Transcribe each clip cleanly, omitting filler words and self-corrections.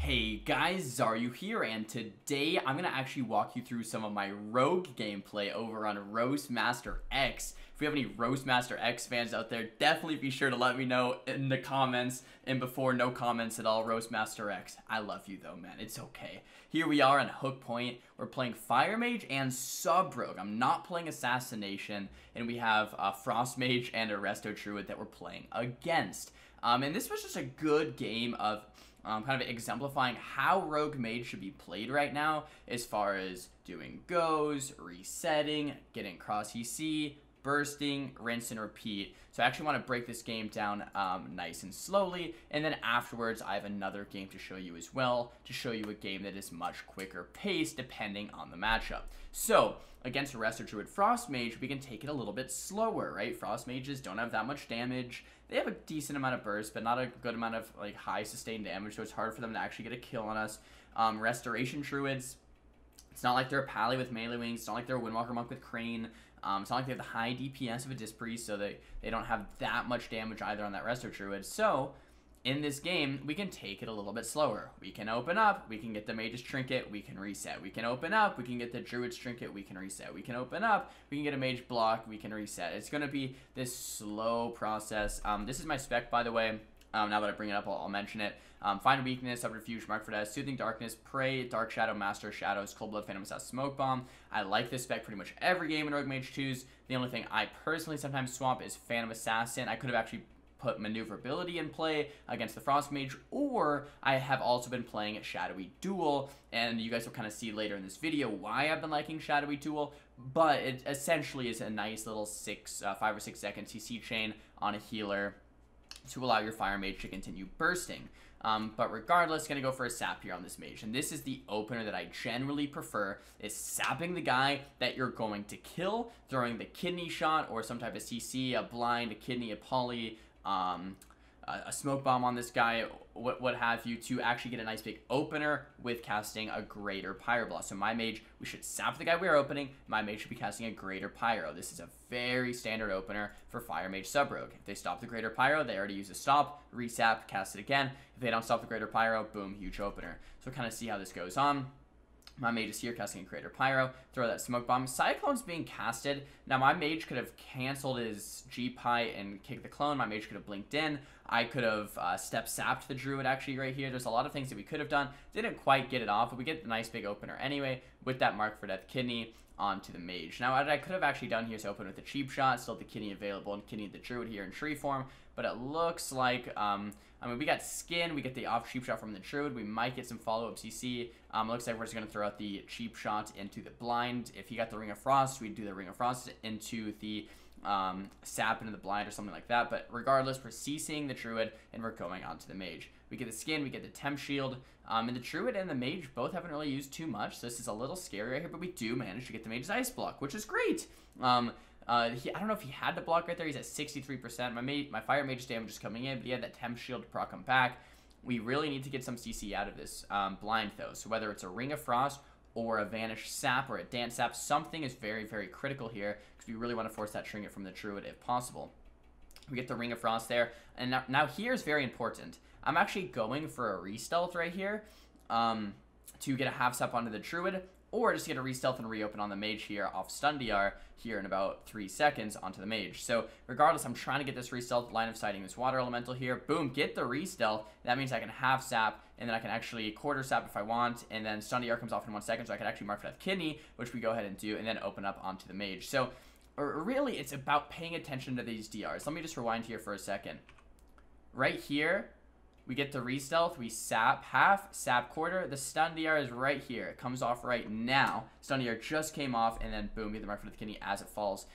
Hey guys, Xaryu here, and today I'm going to actually walk you through some of my Rogue gameplay over on Roastmaster X. If we have any Roastmaster X fans out there, definitely be sure to let me know in the comments, and before no comments at all, Roastmaster X. I love you though, man. It's okay. Here we are on Hook Point. We're playing Fire Mage and Sub Rogue. I'm not playing Assassination, and we have Frost Mage and a Resto Druid that we're playing against. And this was just a good game of kind of exemplifying how Rogue Mage should be played right now as far as doing goes, resetting, getting cross EC, bursting, rinse and repeat. So I actually want to break this game down nice and slowly, and then afterwards I have another game to show you as well, to show you a game that is much quicker paced depending on the matchup. So against a Resto Druid Frost Mage, we can take it a little bit slower, right? Frost Mages don't have that much damage. They have a decent amount of burst, but not a good amount of like high sustained damage, so it's hard for them to actually get a kill on us. Restoration Druids, it's not like they're a Pally with melee wings. It's not like they're a Windwalker Monk with Crane. It's not like they have the high DPS of a Disc Priest, so they don't have that much damage either on that Resto Druid. So in this game, we can take it a little bit slower. We can open up, we can get the Mage's Trinket, we can reset. We can open up, we can get the Druid's Trinket, we can reset. We can open up, we can get a Mage Block, we can reset. It's going to be this slow process. This is my spec, by the way. Now that I bring it up, I'll mention it. Find Weakness, Subterfuge, Mark for Death, Soothing Darkness, Prey, Dark Shadow, Master of Shadows, Cold Blood, Phantom Assassin, Smoke Bomb. I like this spec pretty much every game in Rogue Mage 2s. The only thing I personally sometimes swap is Phantom Assassin. I could have actually put Maneuverability in play against the Frost Mage, or I have also been playing Shadowy Duel, and you guys will kind of see later in this video why I've been liking Shadowy Duel, but it essentially is a nice little 5 or 6 second CC chain on a healer to allow your Fire Mage to continue bursting. But regardless, going to go for a sap here on this mage. And this is the opener that I generally prefer, is sapping the guy that you're going to kill, throwing the kidney shot or some type of CC, a blind, a kidney, a poly, a smoke bomb on this guy, what have you, to actually get a nice big opener with casting a greater pyro blast. So my mage, we should sap the guy we are opening. My mage should be casting a greater pyro. This is a very standard opener for Fire Mage Sub Rogue. If they stop the greater pyro, they already use a stop, resap, cast it again. If they don't stop the greater pyro, boom, huge opener. So kind of see how this goes on. My mage is here casting a greater pyro. Throw that smoke bomb. Cyclone's being casted. Now my mage could have canceled his G-Pie and kicked the clone. My mage could have blinked in. I could have step sapped the druid actually right here. There's a lot of things that we could have done. Didn't quite get it off, but we get the nice big opener anyway with that Mark for Death kidney onto the mage. Now what I could have actually done here is open with the cheap shot, still the kidney available, and kidney the druid here in tree form, but it looks like I mean, we got skin, we get the off cheap shot from the druid, we might get some follow-up CC. Looks like we're just going to throw out the cheap shot into the blind. If he got the Ring of Frost, we'd do the Ring of Frost into the sap into the blind or something like that. But regardless, we're CCing the druid and we're going on to the mage. We get the skin, we get the temp shield, and the druid and the mage both haven't really used too much, so this is a little scary right here, but we do manage to get the mage's ice block, which is great. I don't know if he had to block right there. He's at 63%. My Fire Mage damage is coming in, but he had that temp shield to proc him back. We really need to get some CC out of this blind, though. So whether it's a Ring of Frost or a Vanish Sap or a Dance Sap, something is very, very critical here, because we really want to force that Trinket from the druid if possible. We get the Ring of Frost there, and now here's very important. I'm actually going for a re-stealth right here to get a half sap onto the druid, or just get a re-stealth and reopen on the mage here off stun DR here in about 3 seconds onto the mage. So regardless, I'm trying to get this re-stealth, line of sighting this water elemental here. Boom, get the re-stealth. That means I can half sap, and then I can actually quarter sap if I want, and then stun DR comes off in 1 second, so I can actually mark for that kidney, which we go ahead and do, and then open up onto the mage. So really, it's about paying attention to these DRs. Let me just rewind here for a second. Right here, we get the re-stealth, we sap half, sap quarter. The stun DR is right here. It comes off right now. Stun DR just came off, and then boom, get the mark for the kidney as it falls.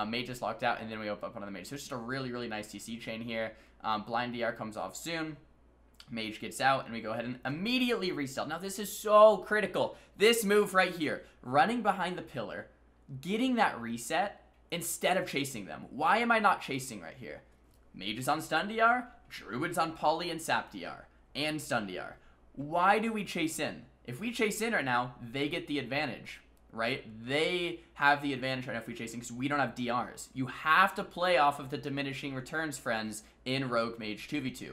Mage is locked out, and then we open up on the mage. So it's just a really, really nice CC chain here. Blind DR comes off soon. Mage gets out, and we go ahead and immediately re-stealth. Now this is so critical. This move right here, running behind the pillar, getting that reset instead of chasing them. Why am I not chasing right here? Mage is on stun DR, druid's on poly and sap DR, and stun DR. Why do we chase in? If we chase in right now, they get the advantage, right? They have the advantage right now if we chase in, because we don't have DRs. You have to play off of the diminishing returns, friends, in Rogue Mage 2v2.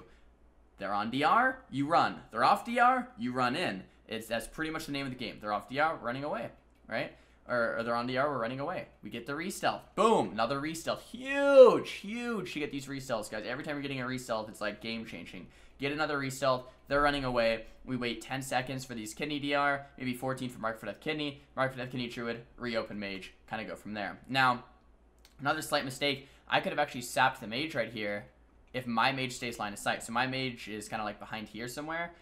They're on DR, you run. They're off DR, you run in. That's pretty much the name of the game. They're off DR, running away, right? Or they're on DR, we're running away. We get the re-stealth. Boom, another re-stealth. Huge, huge to get these re-stealths, guys. Every time you're getting a re-stealth, it's like game-changing. Get another re-stealth. They're running away. We wait 10 seconds for these kidney DR, maybe 14 for Mark for Death Kidney. Mark for Death Kidney Druid, reopen mage, kind of go from there. Now, another slight mistake. I could have actually sapped the mage right here if my mage stays line of sight. So my mage is kind of like behind here somewhere.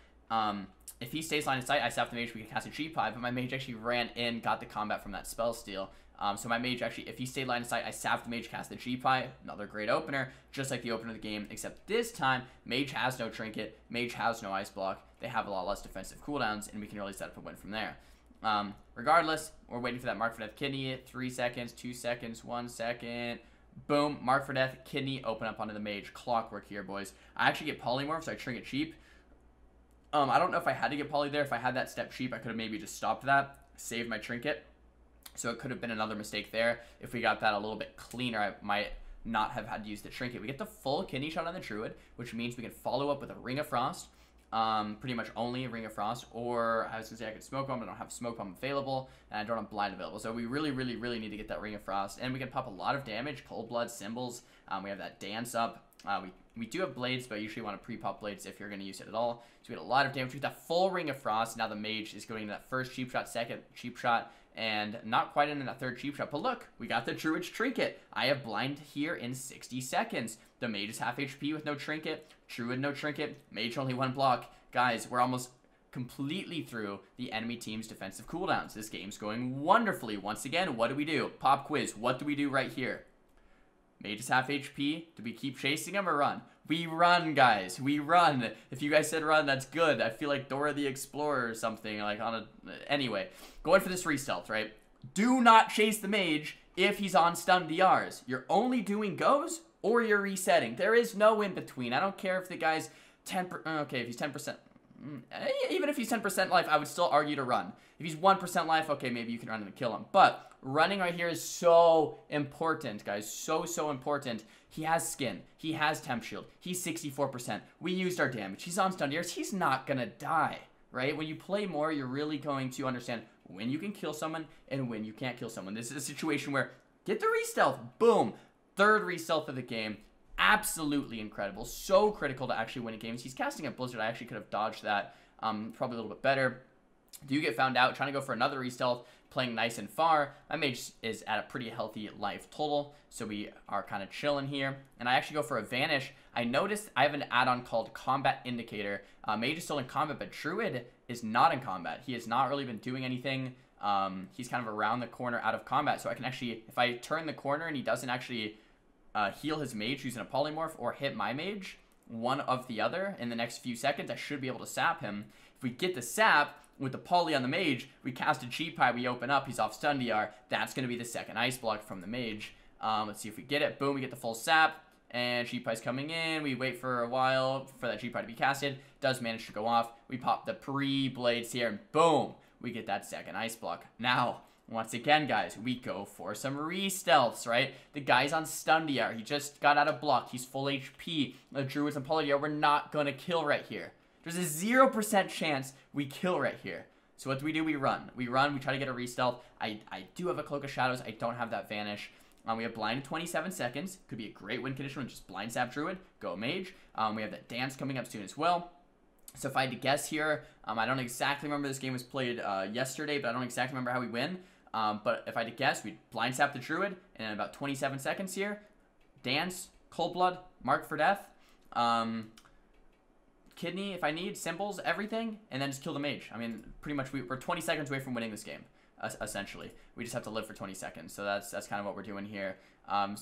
If he stays line of sight, I sap the mage, we can cast a G-Pie, but my mage actually ran in, got the combat from that spell steal. So my mage actually, if he stayed line of sight, I sap the mage, cast the G-Pie, another great opener, just like the opener of the game, except this time, mage has no trinket, mage has no ice block, they have a lot less defensive cooldowns, and we can really set up a win from there. Regardless, we're waiting for that Mark for Death Kidney, 3 seconds, 2 seconds, 1 second, boom, Mark for Death, Kidney, open up onto the mage, clockwork here, boys. I actually get polymorph, so I trinket cheap. I don't know if I had to get poly there. If I had that step cheap, I could have maybe just stopped that, saved my trinket. So it could have been another mistake there. If we got that a little bit cleaner, I might not have had to use the trinket. We get the full kidney shot on the Druid, which means we can follow up with a Ring of Frost. Pretty much only a Ring of Frost, or I was going to say I could Smoke Bomb, but I don't have Smoke Bomb available, and I don't have Blind available. So we really, really, really need to get that Ring of Frost, and we can pop a lot of damage, Cold Blood, Symbols. We have that Dance up. We do have Blades, but I usually want to pre-pop Blades if you're going to use it at all. So we get a lot of damage. We get that full Ring of Frost. Now the mage is going to that first cheap shot, second cheap shot, and not quite in that third cheap shot. But look, we got the Druid's Trinket. I have Blind here in 60 seconds. The mage is half HP with no trinket. Druid no trinket. Mage only 1 block. Guys, we're almost completely through the enemy team's defensive cooldowns. This game's going wonderfully. Once again, what do? Pop quiz. What do we do right here? Mage is half HP. Do we keep chasing him or run? We run, guys. We run. If you guys said run, that's good. I feel like Dora the Explorer or something. Like on a... Anyway, going for this re-stealth, right? Do not chase the mage if he's on stun DRs. You're only doing goes or you're resetting. There is no in between. I don't care if the guy's 10%. Okay, if he's 10%. Even if he's 10% life, I would still argue to run. If he's 1% life, okay, maybe you can run and kill him. But running right here is so important, guys. So important. He has skin. He has temp shield. He's 64%. We used our damage. He's on stun DRs. He's not going to die, right? When you play more, you're really going to understand when you can kill someone and when you can't kill someone. This is a situation where get the re-stealth. Boom. Third re-stealth of the game. Absolutely incredible. So critical to actually winning games. He's casting a Blizzard. I actually could have dodged that probably a little bit better. Do you get found out trying to go for another re-stealth, playing nice and far? My mage is at a pretty healthy life total, so we are kind of chilling here. And I actually go for a Vanish. I noticed I have an add-on called Combat Indicator. Mage is still in combat, but Druid is not in combat. He has not really been doing anything. He's kind of around the corner out of combat, so I can actually, if I turn the corner and he doesn't actually heal his mage using a polymorph or hit my mage, one of the other, in the next few seconds, I should be able to sap him. If we get the sap with the poly on the mage, we cast a G-Pie, we open up, he's off stun DR. That's going to be the second ice block from the mage. Let's see if we get it. Boom, we get the full sap, and G-Pie's coming in. We wait for a while for that G-Pie to be casted. Does manage to go off. We pop the pre-blades here, and boom, we get that second ice block. Now, once again, guys, we go for some re-stealths, right? The guy's on stun DR. He just got out of block. He's full HP. The Druids and poly DR, we're not going to kill right here. There's a 0% chance we kill right here. So what do? We run. We run. We try to get a re-stealth. I do have a Cloak of Shadows. I don't have that Vanish. We have Blind in 27 seconds. Could be a great win condition with just Blind Sap Druid. Go Mage. We have that Dance coming up soon as well. So if I had to guess here, I don't exactly remember this game was played yesterday, but I don't exactly remember how we win. But if I had to guess, we'd Blind Sap the Druid, and in about 27 seconds here, Dance, Cold Blood, Mark for Death, Kidney if I need, Symbols, everything, and then just kill the mage. I mean, pretty much we're 20 seconds away from winning this game, essentially. We just have to live for 20 seconds, so that's kind of what we're doing here.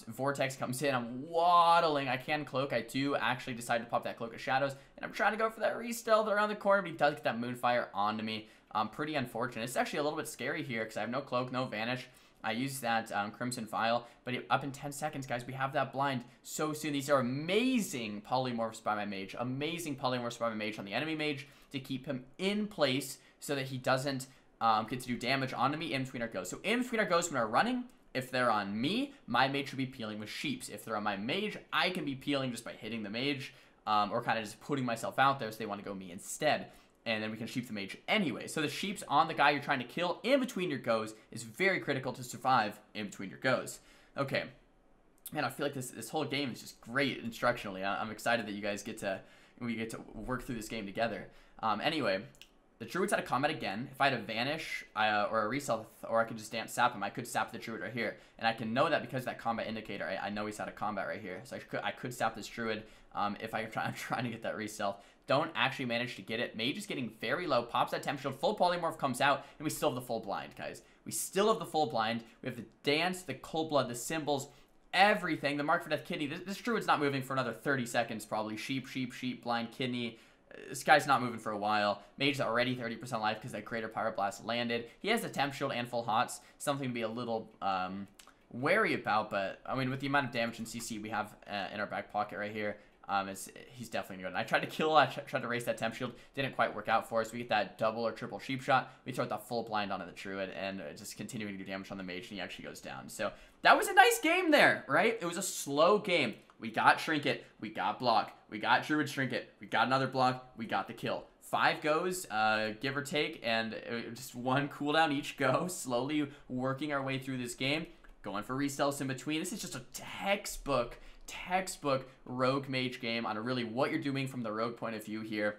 Vortex comes in, I'm waddling, I can cloak, I do actually decide to pop that Cloak of Shadows, and I'm trying to go for that re-stealth around the corner, but he does get that Moonfire onto me. Pretty unfortunate. It's actually a little bit scary here, because I have no cloak, no Vanish. I use that Crimson Vial, but up in 10 seconds, guys, we have that blind so soon. These are amazing polymorphs by my mage. Amazing polymorphs by my mage on the enemy mage to keep him in place so that he doesn't get to do damage onto me in between our goes. So in between our goes when we're running, if they're on me, my mage should be peeling with sheeps. If they're on my mage, I can be peeling just by hitting the mage. or kind of just putting myself out there so they want to go me instead. And then we can sheep the mage anyway. So the sheeps on the guy you're trying to kill in between your goes is very critical to survive in between your goes. Okay. Man, I feel like this whole game is just great instructionally. I'm excited that you guys we get to work through this game together. Anyway, the druid's out of combat again. If I had a vanish or a resell, or I could just dance sap him, I could sap the druid right here. And I can know that because of that combat indicator. I know he's out of combat right here. So I could sap this druid if I'm trying to get that resell. Don't actually manage to get it. Mage is getting very low. Pops that temp shield. Full polymorph comes out. And we still have the full blind, guys. We still have the full blind. We have the dance, the cold blood, the symbols, everything. The mark for death kidney. This druid's not moving for another 30 seconds probably. Sheep, sheep, sheep, blind, kidney. This guy's not moving for a while. Mage's already 30% life because that Greater Pyroblast landed. He has the temp shield and full hots. Something to be a little wary about. But, I mean, with the amount of damage and CC we have in our back pocket right here, he's definitely good. And I tried to kill, I tried to raise that temp shield. Didn't quite work out for us. We get that double or triple sheep shot. We throw the full blind onto the druid and just continuing to do damage on the mage, and he actually goes down. So that was a nice game there, right? It was a slow game. We got Trinket, we got block, we got Druid Trinket, we got another block, we got the kill. 5 goes, give or take, and just 1 cooldown each go, slowly working our way through this game, going for restells in between. This is just a textbook rogue mage game on really what you're doing from the rogue point of view here.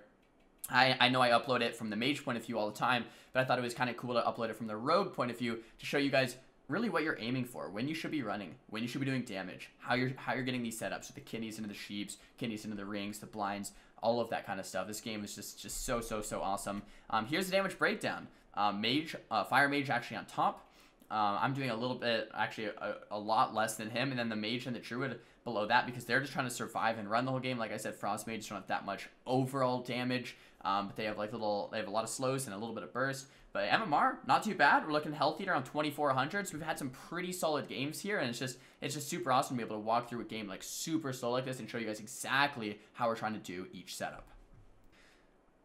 I know I upload it from the mage point of view all the time, but I thought it was kind of cool to upload it from the rogue point of view to show you guys really what you're aiming for, when you should be running, when you should be doing damage, how you're getting these setups with the kidneys into the sheeps, kidneys into the rings, the blinds, all of that kind of stuff. This game is just so awesome. Here's the damage breakdown. Fire mage actually on top. I'm doing a little bit, actually a lot less than him, and then the mage and the druid below that because they're just trying to survive and run the whole game. Like I said, frost mages don't have that much overall damage, but they have they have a lot of slows and a little bit of burst. But MMR, not too bad. We're looking healthy at around 2400s. We've had some pretty solid games here, and it's just super awesome to be able to walk through a game like super slow like this and show you guys exactly how we're trying to do each setup.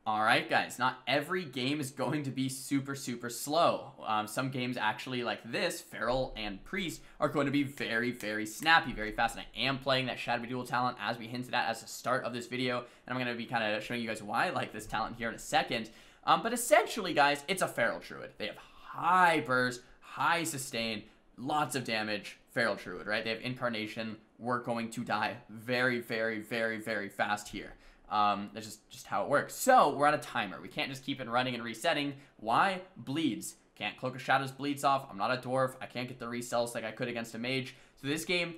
Alright guys, not every game is going to be super slow. Some games actually like this, Feral and Priest, are going to be very snappy, very fast, and I am playing that Shadowy Duel talent as we hinted at as the start of this video, and I'm going to be kind of showing you guys why I like this talent here in a second. But essentially, guys, it's a Feral Druid. They have high burst, high sustain, lots of damage, Feral Druid, right? They have Incarnation. We're going to die very fast here. That's just how it works. So, we're on a timer. We can't just keep it running and resetting. Why? Bleeds. Can't Cloak of Shadows bleeds off. I'm not a dwarf. I can't get the resells like I could against a mage. So this game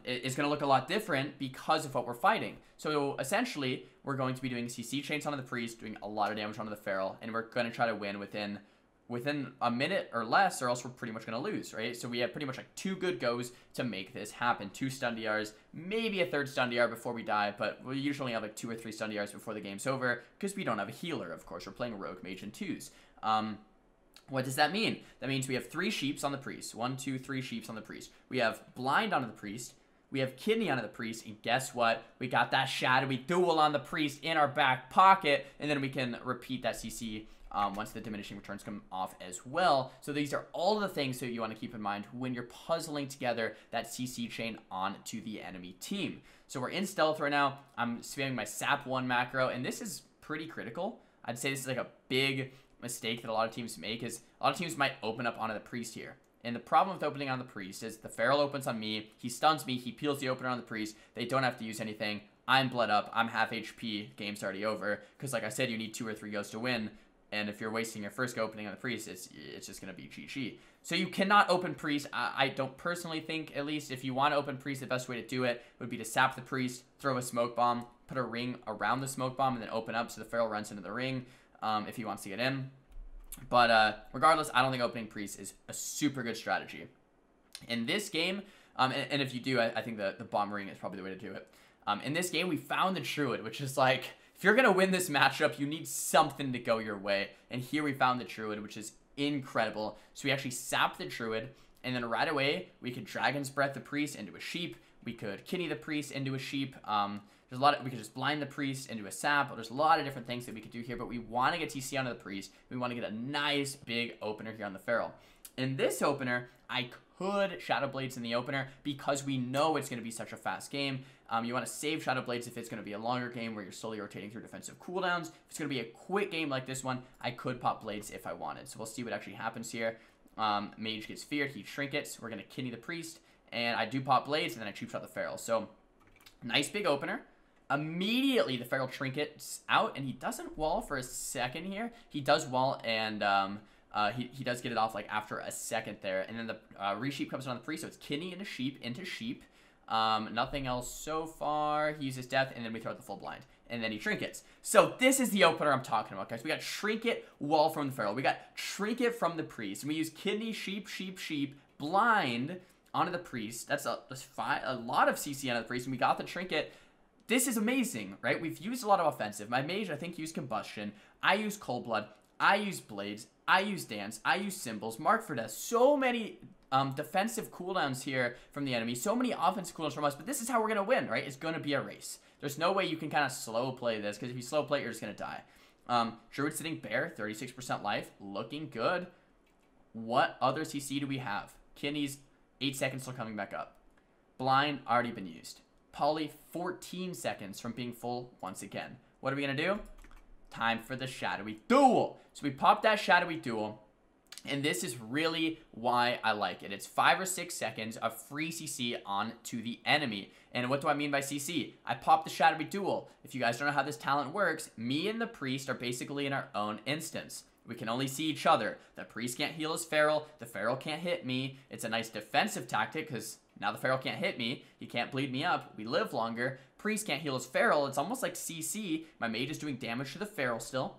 is going to look a lot different because of what we're fighting. So essentially, we're going to be doing CC chains onto the priest, doing a lot of damage onto the feral, and we're going to try to win within a minute or less, or else we're pretty much going to lose, right? So we have pretty much like 2 good goes to make this happen. 2 stun DRs, maybe a 3rd stun DR before we die, but we usually have like 2 or 3 stun DRs before the game's over, because we don't have a healer, of course. We're playing rogue mage in 2s. What does that mean? That means we have 3 sheeps on the priest. 1, 2, 3 sheeps on the priest. We have blind onto the priest. We have kidney onto the priest. And guess what? We got that shadowy duel on the priest in our back pocket. And then we can repeat that CC once the diminishing returns come off as well. So these are all the things that you want to keep in mind when you're puzzling together that CC chain onto the enemy team. So we're in stealth right now. I'm spamming my sap 1 macro. And this is pretty critical. I'd say this is like a big mistake that a lot of teams make, is a lot of teams might open up onto the priest here. And the problem with opening on the priest is the feral opens on me, he stuns me, he peels the opener on the priest, they don't have to use anything, I'm bled up, I'm half HP, game's already over, because like I said, you need 2 or 3 goes to win, and if you're wasting your first go opening on the priest, it's just going to be GG. So you cannot open priest. I don't personally think, at least if you want to open priest, the best way to do it would be to sap the priest, throw a smoke bomb, put a ring around the smoke bomb, and then open up so the feral runs into the ring if he wants to get in. But regardless, I don't think opening priest is a super good strategy. In this game, and if you do, I think the bomb ring is probably the way to do it. In this game, we found the druid, which is like, if you're going to win this matchup, you need something to go your way. And here we found the druid, which is incredible. So we actually sapped the druid, and then right away, we could Dragon's Breath the priest into a sheep. We could kidney the priest into a sheep. There's a lot we could just blind the priest into a sap. There's a lot of different things that we could do here, but we want to get TC onto the priest. We want to get a nice big opener here on the feral. In this opener, I could Shadow Blades in the opener because we know it's going to be such a fast game. You want to save Shadow Blades if it's going to be a longer game where you're slowly rotating through defensive cooldowns. If it's going to be a quick game like this one, I could pop Blades if I wanted. So we'll see what actually happens here. Mage gets feared. He trinkets. We're going to kidney the Priest. And I do pop Blades, and then I cheap shot the Feral. So, nice big opener. Immediately, the Feral trinkets out, and he doesn't wall for a second here. He does wall, and he does get it off like after a second there. And then the resheep comes on the Priest, so it's kidney into sheep. Nothing else so far. He uses death, and then we throw out the full blind. And then he trinkets. So this is the opener I'm talking about, guys. We got trinket, wall from the Feral. We got trinket from the Priest. And we use kidney, sheep, blind onto the Priest. That's a lot of CC onto the Priest. And we got the trinket. This is amazing, right? We've used a lot of offensive. My mage, I think, used combustion. I use cold blood. I use blades. I use dance. I use symbols. Mark for death. So many defensive cooldowns here from the enemy. So many offensive cooldowns from us. But this is how we're going to win, right? It's going to be a race. There's no way you can kind of slow play this, because if you slow play it, you're just going to die. Druid sitting bear, 36% life. Looking good. What other CC do we have? Kidneys, 8 seconds till coming back up. Blind, already been used. Poly, 14 seconds from being full once again. What are we going to do? Time for the Shadowy Duel. So we pop that Shadowy Duel. And this is really why I like it. It's 5 or 6 seconds of free CC onto the enemy. And what do I mean by CC? I pop the Shadowy Duel. If you guys don't know how this talent works, me and the Priest are basically in our own instance. We can only see each other. The Priest can't heal his Feral. The Feral can't hit me. It's a nice defensive tactic because now the Feral can't hit me. He can't bleed me up. We live longer. Priest can't heal his Feral. It's almost like CC. My mage is doing damage to the Feral still.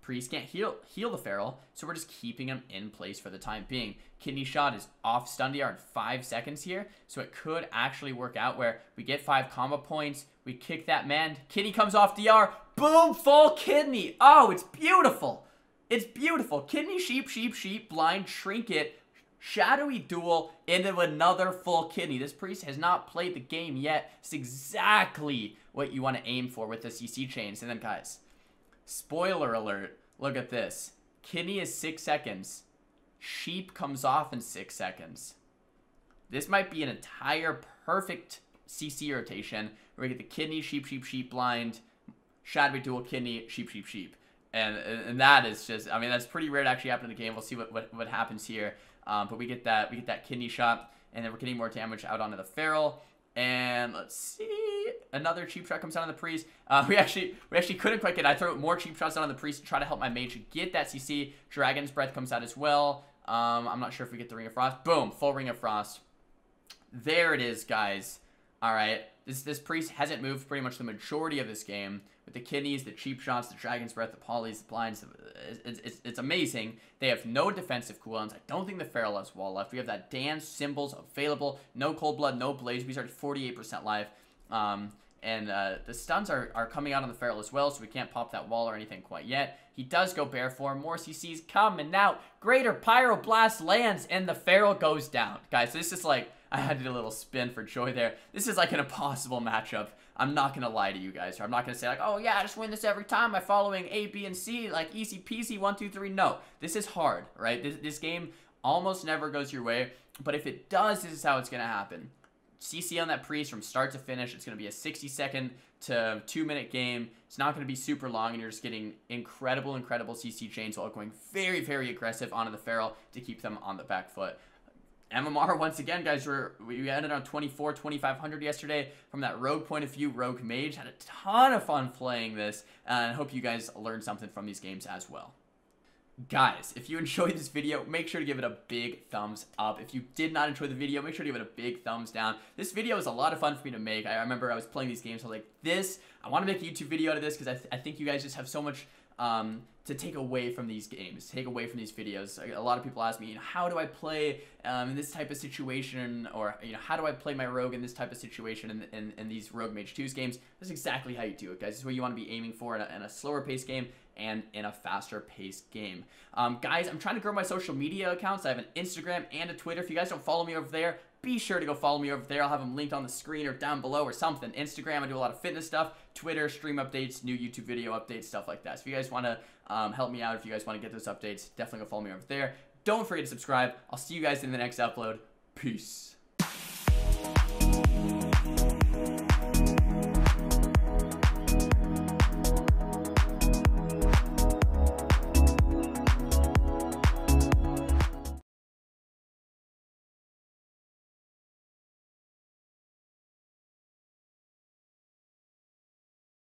Priest can't heal the Feral, so we're just keeping him in place for the time being. Kidney Shot is off stun DR in 5 seconds here, so it could actually work out where we get 5 combo points, we kick that man, Kidney comes off DR, boom, full Kidney. Oh, it's beautiful. It's beautiful. Kidney, sheep, blind, trinket, Shadowy Duel into another full Kidney. This Priest has not played the game yet. It's exactly what you want to aim for with the CC chains. And then, guys, spoiler alert, look at this. Kidney is 6 seconds. Sheep comes off in 6 seconds. This might be an entire perfect CC rotation where we get the Kidney, sheep, blind, Shadowy Duel, Kidney, sheep. And that is just, I mean, that's pretty rare to actually happen in the game. We'll see what happens here. But we get that Kidney Shot, and then we're getting more damage out onto the Feral. And let's see, another cheap shot comes down on the Priest. We actually couldn't quite get it. I throw more cheap shots down on the Priest to try to help my mage get that CC. Dragon's Breath comes out as well. I'm not sure if we get the Ring of Frost. Boom, full Ring of Frost. There it is, guys. All right, this Priest hasn't moved pretty much the majority of this game. With the kidneys, the cheap shots, the Dragon's Breath, the polys, the blinds, it's amazing. They have no defensive cooldowns. I don't think the Feral has wall left. We have that dance, symbols available. No cold blood, no blaze. We start at 48% life. The stuns are coming out on the Feral as well, so we can't pop that wall or anything quite yet. He does go bear form. More CCs coming out. Greater Pyroblast lands, and the Feral goes down. Guys, this is like, I had to do a little spin for joy there. This is like an impossible matchup. I'm not going to lie to you guys. I'm not going to say like, oh yeah, I just win this every time by following A, B, and C, like easy peasy, 1, 2, 3. No, this is hard, right? This game almost never goes your way, but if it does, this is how it's going to happen. CC on that Priest from start to finish. It's going to be a 60-second to 2-minute game. It's not going to be super long, and you're just getting incredible CC chains while going very, very aggressive onto the Feral to keep them on the back foot. MMR, once again, guys, we ended on 2,500 yesterday. From that rogue point of view, rogue mage, had a ton of fun playing this, and I hope you guys learned something from these games as well. Guys, if you enjoyed this video, make sure to give it a big thumbs up. If you did not enjoy the video, make sure to give it a big thumbs down. This video was a lot of fun for me to make. I remember I was playing these games, I was like, I want to make a YouTube video out of this because I think you guys just have so much to take away from these games, take away from these videos. A lot of people ask me, how do I play in this type of situation, or how do I play my rogue in this type of situation in these Rogue Mage 2's games? That's exactly how you do it, guys. This is what you want to be aiming for in a slower paced game and in a faster paced game. Guys, I'm trying to grow my social media accounts. I have an Instagram and a Twitter. If you guys don't follow me over there, be sure to go follow me over there. I'll have them linked on the screen or down below or something. Instagram, I do a lot of fitness stuff. Twitter, stream updates, new YouTube video updates, stuff like that. So if you guys want to help me out, if you guys want to get those updates, definitely go follow me over there. Don't forget to subscribe. I'll see you guys in the next upload. Peace.